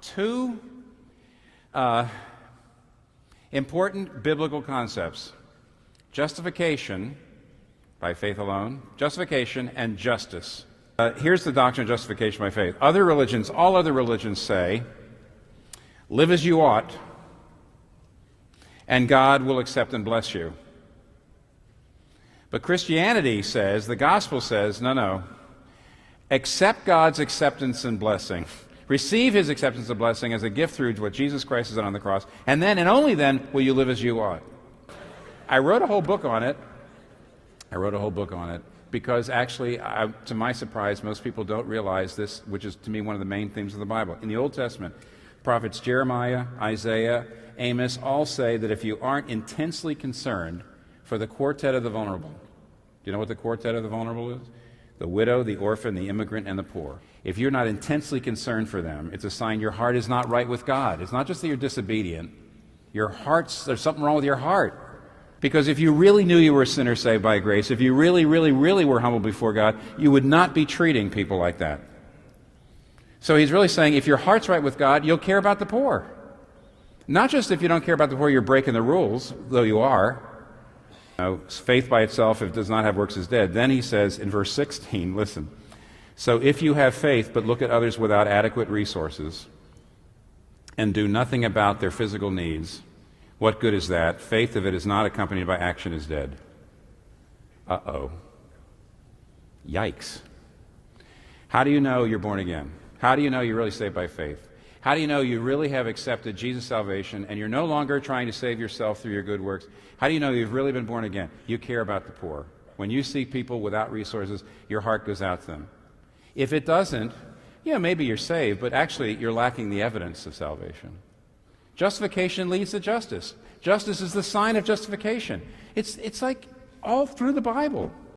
Two important biblical concepts: justification by faith alone, justification, and justice. Here's the doctrine of justification by faith. Other religions, all other religions say, live as you ought, and God will accept and bless you. But Christianity says, the gospel says, no. Accept God's acceptance and blessing. Receive his acceptance and blessing as a gift through what Jesus Christ has done on the cross, and then, and only then, will you live as you ought. I wrote a whole book on it. Because actually, to my surprise, most people don't realize this, which is to me one of the main themes of the Bible. In the Old Testament, prophets Jeremiah, Isaiah, Amos all say that if you aren't intensely concerned for the quartet of the vulnerable, do you know what the quartet of the vulnerable is? The widow, the orphan, the immigrant, and the poor. If you're not intensely concerned for them, it's a sign your heart is not right with God. It's not just that you're disobedient. There's something wrong with your heart. Because if you really knew you were a sinner saved by grace, if you really, really, really were humble before God, you would not be treating people like that. So he's really saying, if your heart's right with God, you'll care about the poor. Not just if you don't care about the poor, you're breaking the rules, though you are. Faith by itself, if it does not have works, is dead. Then he says in verse 16, listen, so if you have faith but look at others without adequate resources and do nothing about their physical needs, what good is that? Faith, if it is not accompanied by action, is dead. Uh-oh. Yikes. How do you know you're born again? How do you know you're really saved by faith? How do you know you really have accepted Jesus' salvation and you're no longer trying to save yourself through your good works? How do you know you've really been born again? You care about the poor. When you see people without resources, your heart goes out to them. If it doesn't, maybe you're saved, but actually you're lacking the evidence of salvation. Justification leads to justice. Justice is the sign of justification. It's like all through the Bible.